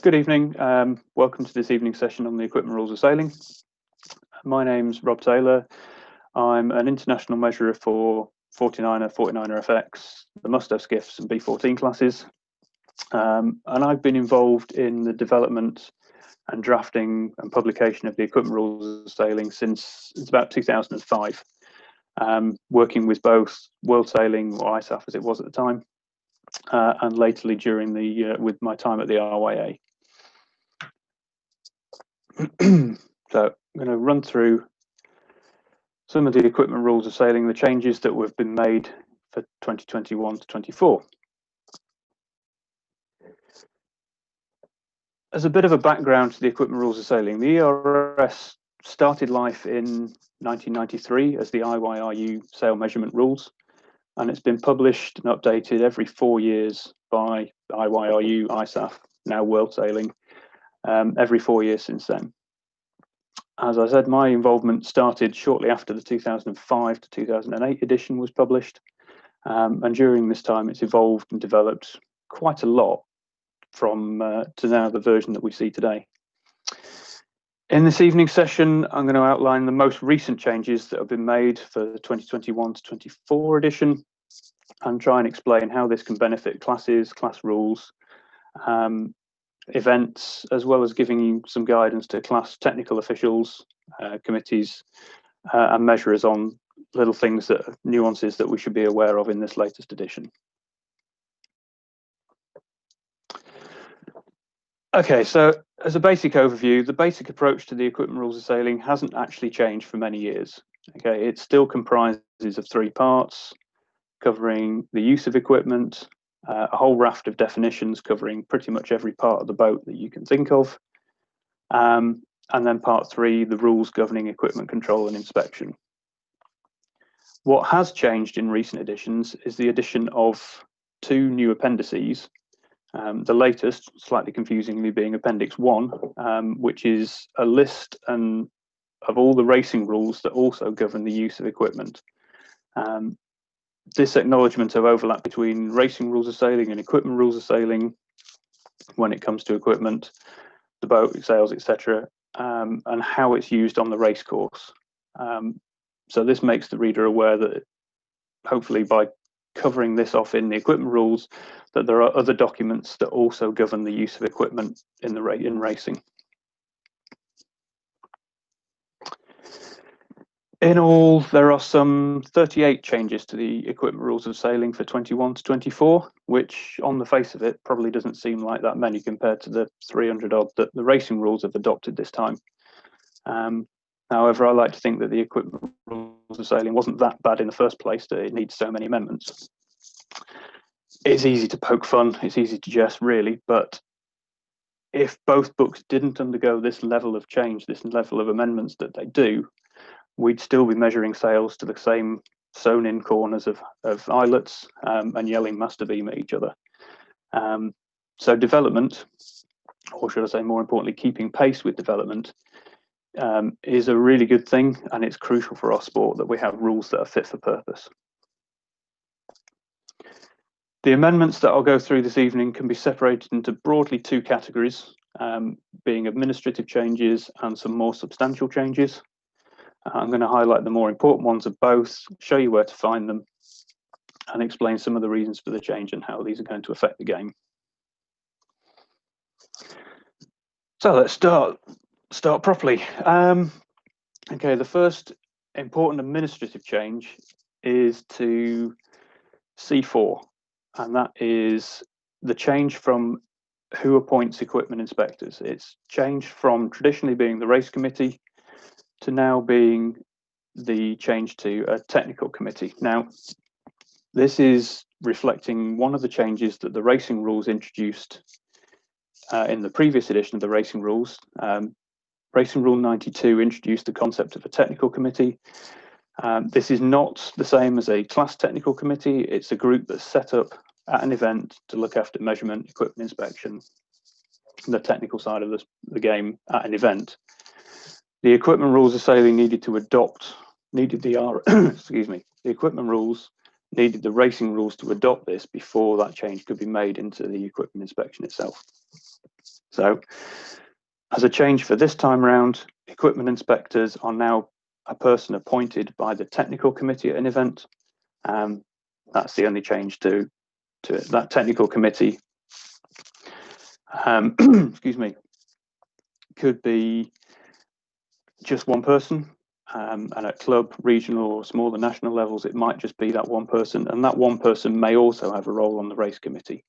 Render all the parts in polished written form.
Good evening. Welcome to this evening session on the equipment rules of sailing. My name's Rob Taylor. I'm an international measurer for 49er, 49er FX, the Musto skiffs and B14 classes. And I've been involved in the development and drafting and publication of the equipment rules of sailing since it's about 2005, working with both World Sailing, or ISAF as it was at the time, and lately during with my time at the RYA. So I'm going to run through some of the equipment rules of sailing, the changes that have been made for 2021 to 24. As a bit of a background to the equipment rules of sailing, the ERS started life in 1993 as the IYRU sail measurement rules, and it's been published and updated every 4 years by IYRU, ISAF, now World Sailing, every 4 years since then. As I said, my involvement started shortly after the 2005 to 2008 edition was published, and during this time it's evolved and developed quite a lot from to now the version that we see today. In this evening session, I'm going to outline the most recent changes that have been made for the 2021 to 24 edition and try and explain how this can benefit classes, class rules, events, as well as giving you some guidance to class technical officials, committees, and measurers on little things, nuances that we should be aware of in this latest edition. Okay, so as a basic overview, the basic approach to the equipment rules of sailing hasn't actually changed for many years. Okay, it still comprises of 3 parts, covering the use of equipment, a whole raft of definitions covering pretty much every part of the boat that you can think of, and then part 3, the rules governing equipment control and inspection. What has changed in recent editions is the addition of 2 new appendices, the latest, slightly confusingly, being Appendix 1, which is a list of all the racing rules that also govern the use of equipment. This acknowledgement of overlap between racing rules of sailing and equipment rules of sailing when it comes to equipment, the boat, sails, etc., and how it's used on the race course. So this makes the reader aware that hopefully by covering this off in the equipment rules, that there are other documents that also govern the use of equipment in racing. In all, there are some 38 changes to the equipment rules of sailing for 21 to 24, which on the face of it probably doesn't seem like that many compared to the 300 odd that the racing rules have adopted this time. However, I like to think that the equipment rules of sailing wasn't that bad in the first place that it needs so many amendments. It's easy to poke fun, it's easy to jest really, but if both books didn't undergo this level of change, this level of amendments that they do, we'd still be measuring sails to the same sewn-in corners of eyelets and yelling master beam at each other. So development, or should I say more importantly, keeping pace with development, is a really good thing, and it's crucial for our sport that we have rules that are fit for purpose. The amendments that I'll go through this evening can be separated into broadly 2 categories, being administrative changes and some more substantial changes. I'm going to highlight the more important ones of both, show you where to find them, and explain some of the reasons for the change and how these are going to affect the game. So let's start properly. Okay, the first important administrative change is to C4, and that is the change from who appoints equipment inspectors. It's changed from traditionally being the race committee to now being the change to a technical committee. Now, this is reflecting one of the changes that the racing rules introduced in the previous edition of the racing rules. Racing Rule 92 introduced the concept of a technical committee. This is not the same as a class technical committee. It's a group that's set up at an event to look after measurement, equipment inspection, the technical side of the game at an event. The equipment rules of sailing needed the equipment rules needed the racing rules to adopt this before that change could be made into the equipment inspection itself. So as a change for this time round, equipment inspectors are now a person appointed by the technical committee at an event. That's the only change to it. That technical committee, excuse me, could be just one person, and at club, regional or smaller national levels, it might just be that one person, and that one person may also have a role on the race committee.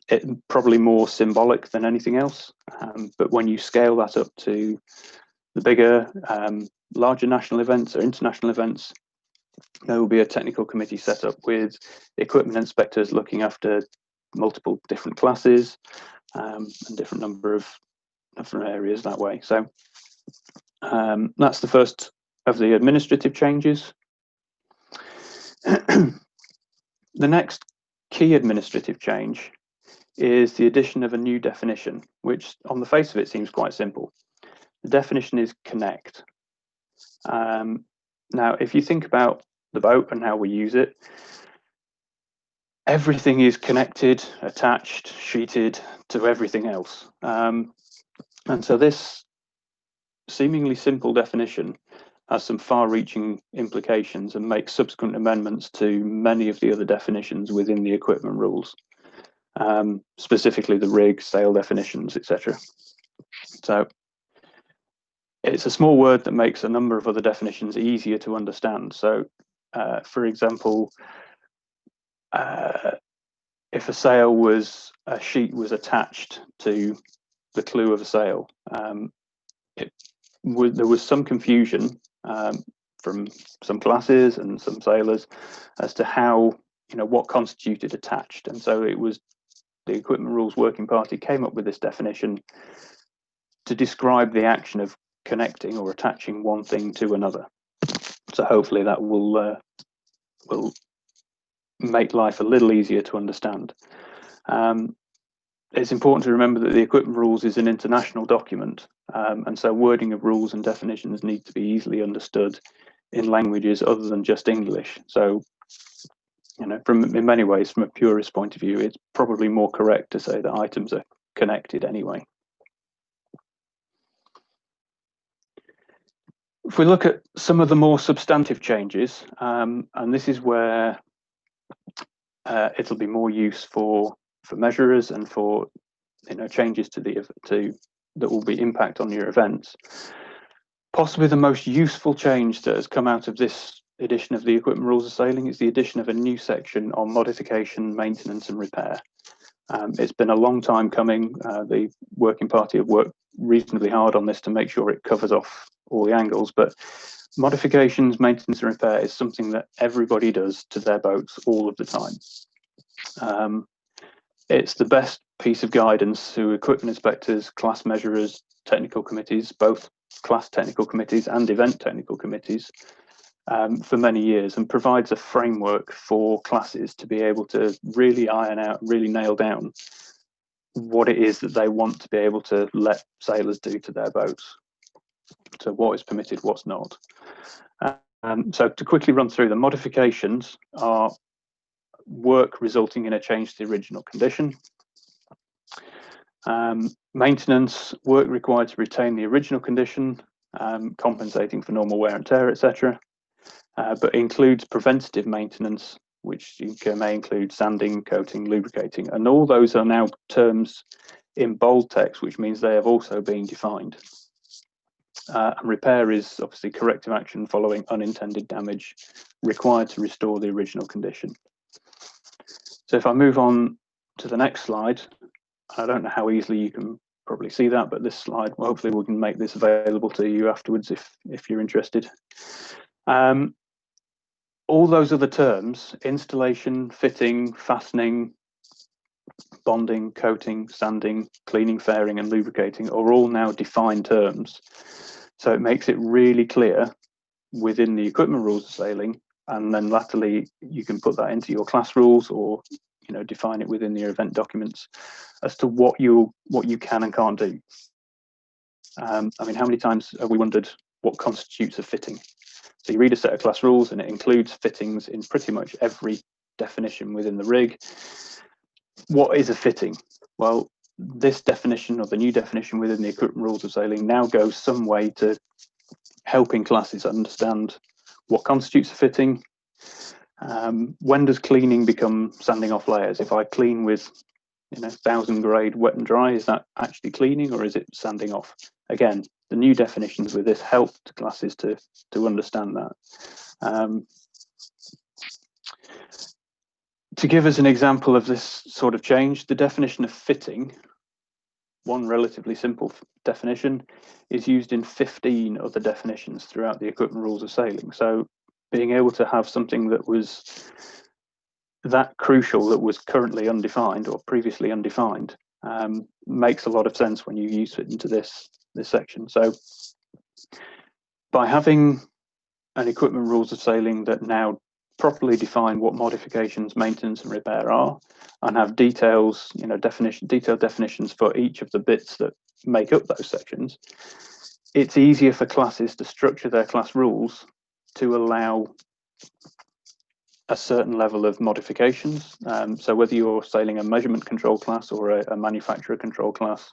It's probably more symbolic than anything else, but when you scale that up to the bigger, larger national events or international events, there will be a technical committee set up with equipment inspectors looking after multiple different classes, and different number of different areas that way. So that's the first of the administrative changes. The next key administrative change is the addition of a new definition, which on the face of it seems quite simple. The definition is connect. Now, if you think about the boat and how we use it, everything is connected, attached, sheeted to everything else. And so this seemingly simple definition has some far-reaching implications and makes subsequent amendments to many of the other definitions within the equipment rules, specifically the rig, sail definitions, etc. So it's a small word that makes a number of other definitions easier to understand. So, for example, if a sail was, a sheet was attached to the clew of a sail, there was some confusion from some classes and some sailors as to how, what constituted attached. And so it was the Equipment Rules Working Party came up with this definition to describe the action of connecting or attaching one thing to another. So hopefully that will make life a little easier to understand. It's important to remember that the Equipment Rules is an international document, and so wording of rules and definitions need to be easily understood in languages other than just English. So, in many ways, from a purist point of view, it's probably more correct to say that items are connected anyway. If we look at some of the more substantive changes, and this is where it'll be more use for measurers and for changes to that will be impact on your events. Possibly the most useful change that has come out of this edition of the Equipment Rules of Sailing is the addition of a new section on modification, maintenance and repair. It's been a long time coming. The Working Party have worked reasonably hard on this to make sure it covers off all the angles, but modifications, maintenance and repair is something that everybody does to their boats all of the time. It's the best piece of guidance to equipment inspectors, class measurers, technical committees, both class technical committees and event technical committees, for many years, and provides a framework for classes to be able to really iron out, really nail down what it is that they want to be able to let sailors do to their boats. So what is permitted, what's not. So to quickly run through, the modifications are work resulting in a change to the original condition. Maintenance, work required to retain the original condition, compensating for normal wear and tear, etc. But includes preventative maintenance, which may include sanding, coating, lubricating, and all those are now terms in bold text, which means they have also been defined. And repair is obviously corrective action following unintended damage required to restore the original condition. So if I move on to the next slide, I don't know how easily you can probably see that, but this slide, well, hopefully we can make this available to you afterwards if you're interested. All those other terms, installation, fitting, fastening, bonding, coating, sanding, cleaning, fairing and lubricating are all now defined terms. So it makes it really clear within the Equipment Rules of Sailing, and then latterly you can put that into your class rules or define it within your event documents as to what you can and can't do. I mean, how many times have we wondered what constitutes a fitting? So you read a set of class rules and it includes fittings in pretty much every definition within the rig. What is a fitting? Well, this definition, or the new definition within the equipment rules of sailing, now goes some way to helping classes understand what constitutes a fitting. When does cleaning become sanding off layers? If I clean with 1000 grade wet and dry, is that actually cleaning or is it sanding off? Again, the new definitions with this help classes to understand that. To give us an example of this sort of change, the definition of fitting, one relatively simple definition, is used in 15 other definitions throughout the equipment rules of sailing. So being able to have something that was that crucial that was currently undefined or previously undefined makes a lot of sense when you use it into this section. So by having an equipment rules of sailing that now properly define what modifications, maintenance and repair are, and have detailed definitions for each of the bits that make up those sections, it's easier for classes to structure their class rules to allow a certain level of modifications. So whether you're sailing a measurement control class or a manufacturer control class,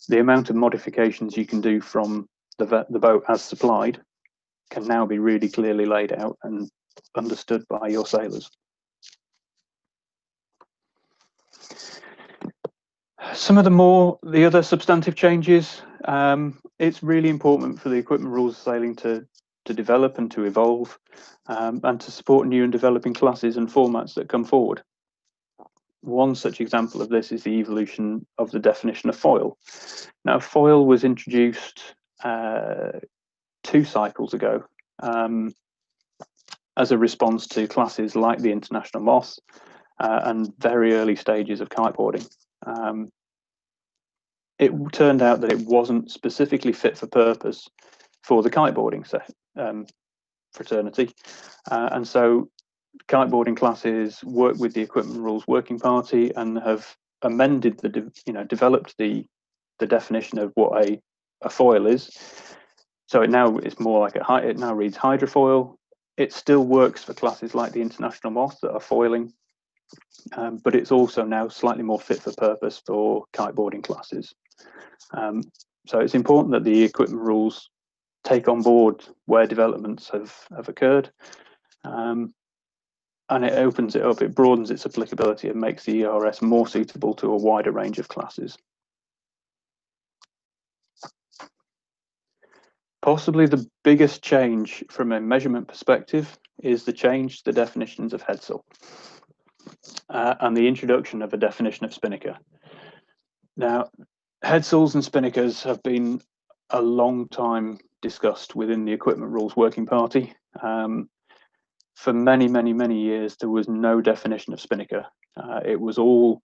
the amount of modifications you can do from the boat as supplied can now be really clearly laid out and understood by your sailors. Some of the other substantive changes, it's really important for the equipment rules of sailing to develop and to evolve and to support new and developing classes and formats that come forward. One such example of this is the evolution of the definition of foil. Now, foil was introduced 2 cycles ago as a response to classes like the International Moss and very early stages of kiteboarding. It turned out that it wasn't specifically fit for purpose for the kiteboarding fraternity, and so kiteboarding classes work with the Equipment Rules Working Party and have amended developed the definition of what a foil is. So it's more like it now reads hydrofoil. It still works for classes like the International Moss that are foiling, but it's also now slightly more fit for purpose for kiteboarding classes. So it's important that the equipment rules take on board where developments have occurred, and it opens it up, it broadens its applicability and makes the ERS more suitable to a wider range of classes. Possibly the biggest change from a measurement perspective is the change to the definitions of headsail and the introduction of a definition of spinnaker. Now, headsails and spinnakers have been a long time discussed within the Equipment Rules Working Party. For many, many, many years, there was no definition of spinnaker. It was all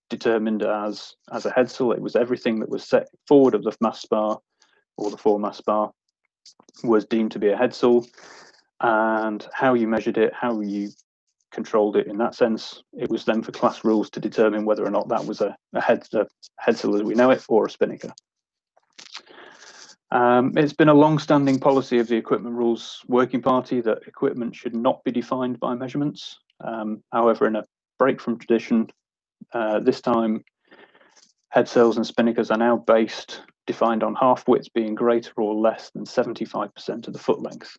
determined as a headsail. It was everything that was set forward of the mast spar or the foremast spar was deemed to be a headsail, and how you measured it, how you controlled it in that sense, it was then for class rules to determine whether or not that was a headsail as we know it or a spinnaker. It's been a long-standing policy of the Equipment Rules Working Party that equipment should not be defined by measurements. However, in a break from tradition, this time headsails and spinnakers are now defined on half widths being greater or less than 75% of the foot length,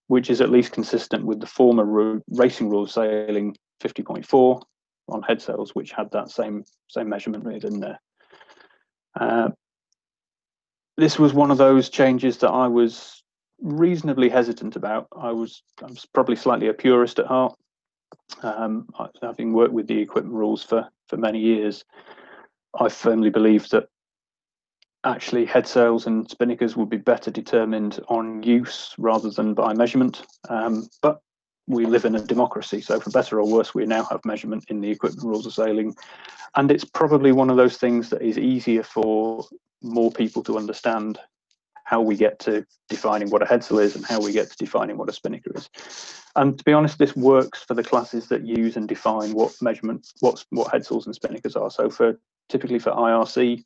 which is at least consistent with the former racing rules sailing 50.4 on headsails, which had that same measurement within there. This was one of those changes that I was reasonably hesitant about. I'm probably slightly a purist at heart. Having worked with the equipment rules for many years, I firmly believe that actually headsails and spinnakers would be better determined on use rather than by measurement. But we live in a democracy, so for better or worse, we now have measurement in the Equipment Rules of Sailing. And it's probably one of those things that is easier for more people to understand how we get to defining what a headsail is and how we get to defining what a spinnaker is. And to be honest, this works for the classes that use and define what headsails and spinnakers are. So typically for IRC,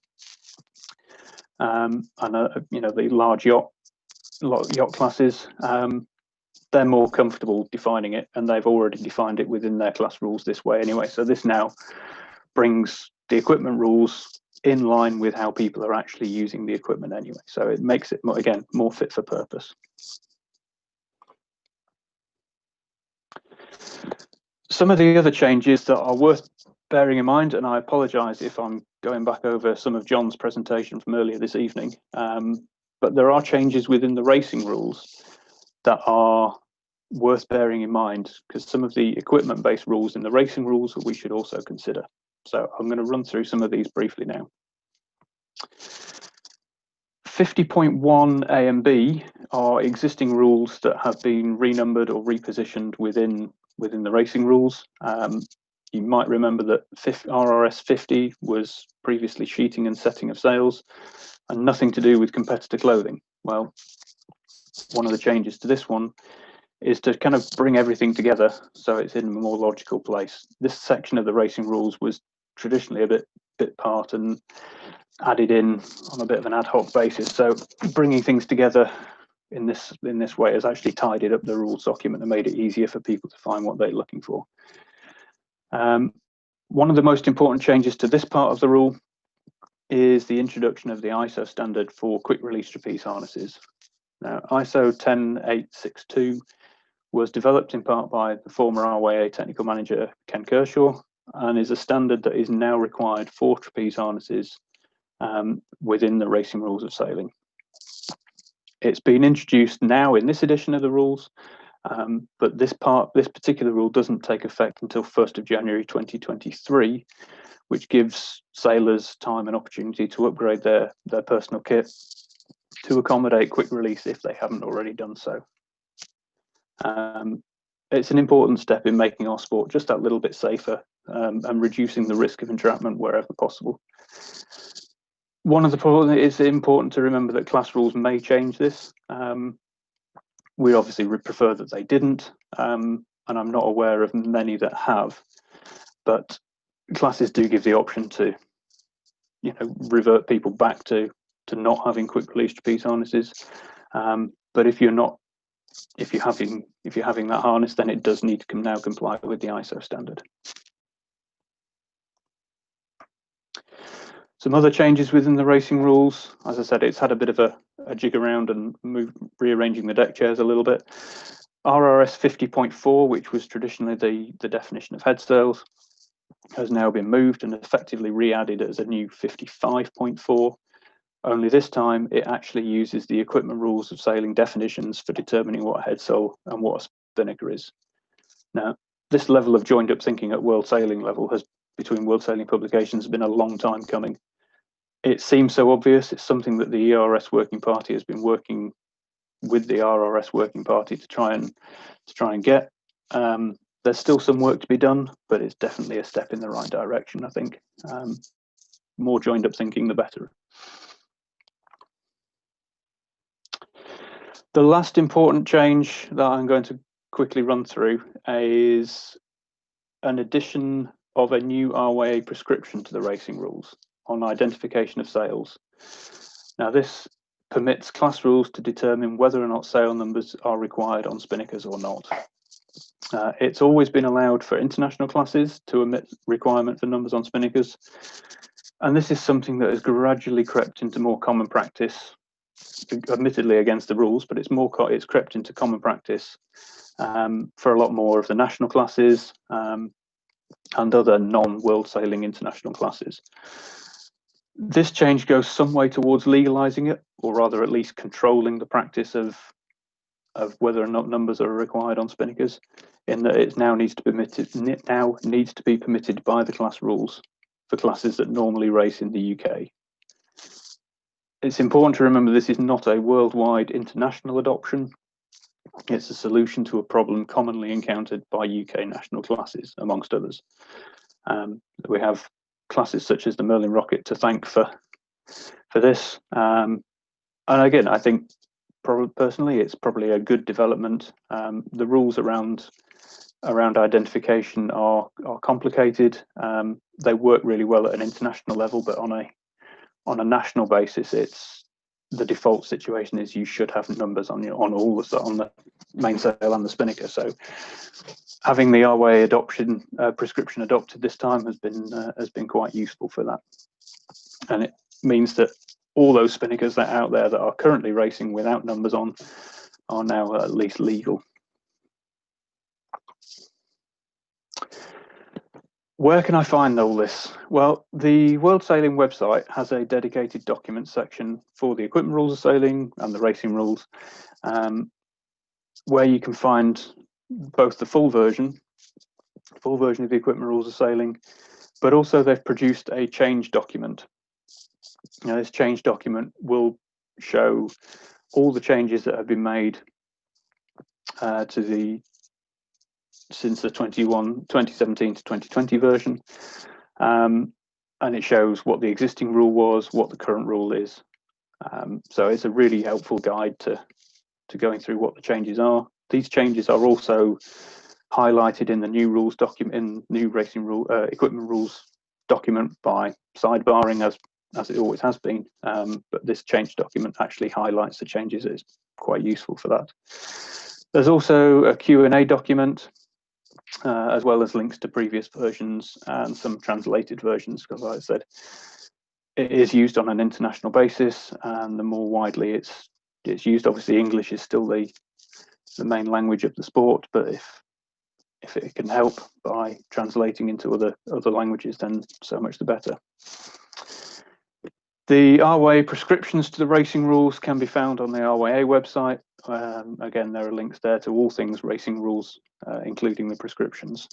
and the large yacht classes, they're more comfortable defining it, and they've already defined it within their class rules this way anyway. So this now brings the equipment rules in line with how people are actually using the equipment anyway. So it makes it, again, more fit for purpose. Some of the other changes that are worth bearing in mind, and I apologise if I'm going back over some of John's presentation from earlier this evening, but there are changes within the racing rules that are worth bearing in mind, because some of the equipment-based rules in the racing rules we should also consider. So I'm going to run through some of these briefly now. 50.1 A and B are existing rules that have been renumbered or repositioned within the racing rules. You might remember that RRS 50 was previously sheeting and setting of sails and nothing to do with competitor clothing. Well, one of the changes to this one is to kind of bring everything together so it's in a more logical place. This section of the racing rules was traditionally a bit part and added in on a bit of an ad hoc basis. So bringing things together in this way has actually tidied up the rules document and made it easier for people to find what they're looking for. One of the most important changes to this part of the rule is the introduction of the ISO standard for quick release trapeze harnesses. Now, ISO 10862 was developed in part by the former RYA technical manager Ken Kershaw, and is a standard that is now required for trapeze harnesses within the racing rules of sailing. It's been introduced now in this edition of the rules, but this particular rule doesn't take effect until 1st of January 2023, which gives sailors time and opportunity to upgrade their personal kit to accommodate quick release if they haven't already done so. It's an important step in making our sport just that little bit safer and reducing the risk of entrapment wherever possible. One of the problems is important to remember that class rules may change this. We obviously would prefer that they didn't, and I'm not aware of many that have, but classes do give the option to, revert people back to not having quick release trapeze harnesses. But if you're having that harness, then it does need to now comply with the ISO standard. Some other changes within the racing rules. As I said, it's had a bit of a jig around and rearranging the deck chairs a little bit. RRS 50.4, which was traditionally the definition of head sails, has now been moved and effectively re-added as a new 55.4. Only this time it actually uses the equipment rules of sailing definitions for determining what a head sail and what a spinnaker is. Now, this level of joined up thinking at world sailing level between world sailing publications has been a long time coming. It seems so obvious. It's something that the ERS working party has been working with the RRS working party to try and get. There's still some work to be done, but it's definitely a step in the right direction, I think. More joined up thinking, the better. The last important change that I'm going to quickly run through is an addition of a new RYA prescription to the racing rules on identification of sails. Now, this permits class rules to determine whether or not sail numbers are required on spinnakers or not. It's always been allowed for international classes to omit requirement for numbers on spinnakers, and this is something that has gradually crept into more common practice, admittedly against the rules, but it's crept into common practice for a lot more of the national classes and other non-world sailing international classes. This change goes some way towards legalizing it, or rather at least controlling the practice of whether or not numbers are required on spinnakers, in that it now needs to be permitted by the class rules for classes that normally race in the UK. It's important to remember this is not a worldwide international adoption. It's a solution to a problem commonly encountered by UK national classes, amongst others. We have classes such as the Merlin Rocket to thank for this. And again, I think personally, it's probably a good development. The rules around identification are complicated. They work really well at an international level, but on a national basis, the default situation is you should have numbers on the main sail and the spinnaker. So having the RYA adoption prescription adopted this time has been quite useful for that, and it means that all those spinnakers that are out there that are currently racing without numbers on are now at least legal. Where can I find all this? Well, the World Sailing website has a dedicated document section for the equipment rules of sailing and the racing rules, where you can find both the full version of the equipment rules of sailing, but also they've produced a change document. Now, this change document will show all the changes that have been made since the 2017 to 2020 version, and it shows what the existing rule was, what the current rule is. So it's a really helpful guide to going through what the changes are. These changes are also highlighted in the new rules document, in new racing rule equipment rules document by sidebarring, as it always has been. But this change document actually highlights the changes. It's quite useful for that. There's also a Q&A document, as well as links to previous versions and some translated versions, because like I said, it is used on an international basis, and the more widely it's used, obviously English is still the main language of the sport, but if it can help by translating into other languages, then so much the better. The RYA prescriptions to the racing rules can be found on the RYA website. Again, there are links there to all things racing rules, including the prescriptions.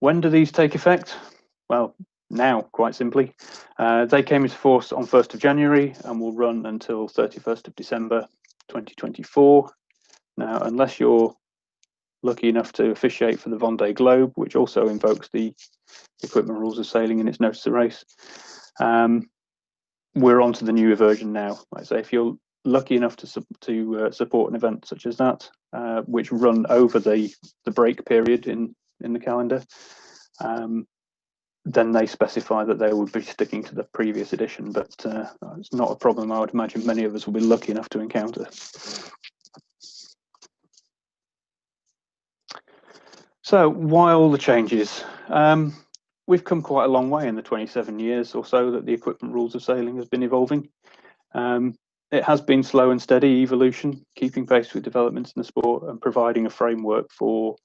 When do these take effect? Well, now, quite simply. They came into force on 1st of January and will run until 31st of December 2024. Now, unless you're lucky enough to officiate for the Vendée Globe, which also invokes the equipment rules of sailing in its notice to race, we're on to the newer version now. Like I say, if you're lucky enough to support an event such as that, which run over the break period in the calendar, then they specify that they would be sticking to the previous edition, but it's not a problem I would imagine many of us will be lucky enough to encounter. So why all the changes? We've come quite a long way in the 27 years or so that the equipment rules of sailing has been evolving. It has been slow and steady evolution, keeping pace with developments in the sport and providing a framework for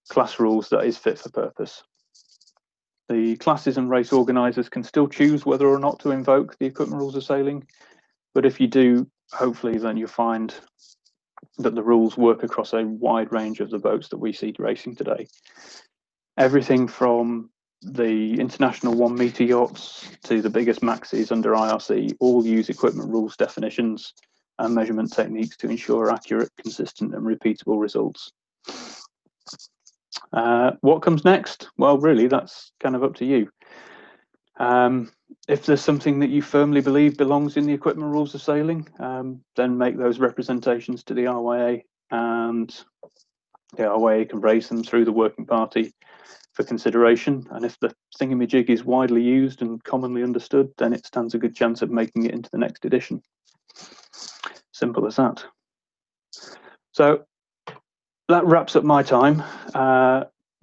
class rules that is fit for purpose. The classes and race organisers can still choose whether or not to invoke the equipment rules of sailing, but if you do, hopefully then you'll find that the rules work across a wide range of the boats that we see racing today. Everything from the international 1 metre yachts to the biggest maxis under IRC all use equipment rules definitions and measurement techniques to ensure accurate, consistent and repeatable results. What comes next? Well, really, that's kind of up to you. If there's something that you firmly believe belongs in the equipment rules of sailing, then make those representations to the RYA, and the RYA can raise them through the working party for consideration. And if the thingamajig is widely used and commonly understood, then it stands a good chance of making it into the next edition. Simple as that. So that wraps up my time,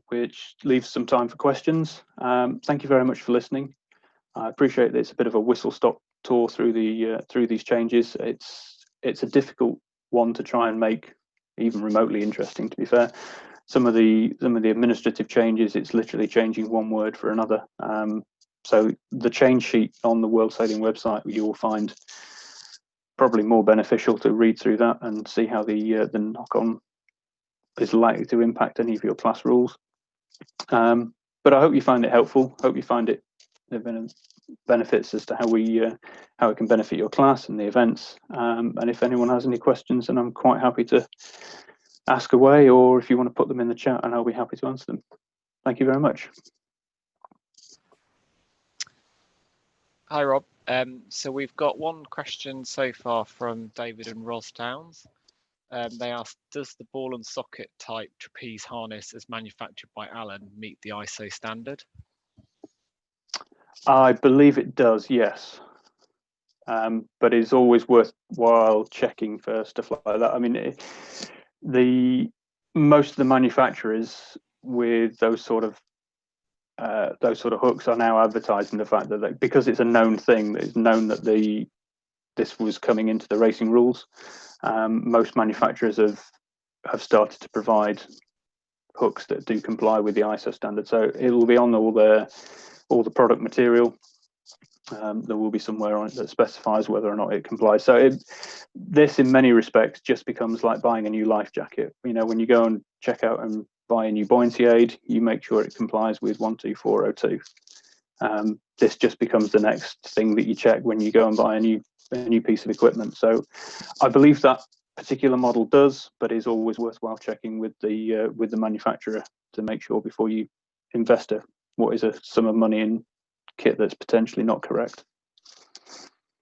which leaves some time for questions. Thank you very much for listening. I appreciate that it's a bit of a whistle-stop tour through these changes. It's a difficult one to try and make even remotely interesting, to be fair. Some of the administrative changes, it's literally changing one word for another. So the change sheet on the World Sailing website, you will find probably more beneficial to read through that and see how the knock-on is likely to impact any of your class rules. But I hope you find it helpful. Hope you find it benefits as to how it can benefit your class and the events. And if anyone has any questions, then I'm quite happy to ask away, or if you want to put them in the chat, and I'll be happy to answer them. Thank you very much. Hi, Rob. So we've got one question so far from David and Ros Towns. They asked, does the ball and socket type trapeze harness as manufactured by Allen meet the ISO standard? I believe it does, yes. But it's always worthwhile checking for stuff like that. I mean, most of the manufacturers with those sort of hooks are now advertising the fact that because it's a known thing, it's known that this was coming into the racing rules. Most manufacturers have started to provide hooks that do comply with the ISO standard, so it will be on all the product material. There will be somewhere on it that specifies whether or not it complies. So this, in many respects, just becomes like buying a new life jacket. You know, when you go and check out and buy a new buoyancy aid, you make sure it complies with 12402. This just becomes the next thing that you check when you go and buy a new piece of equipment. So I believe that particular model does, but is always worthwhile checking with the manufacturer to make sure before you invest what is a sum of money in kit that's potentially not correct.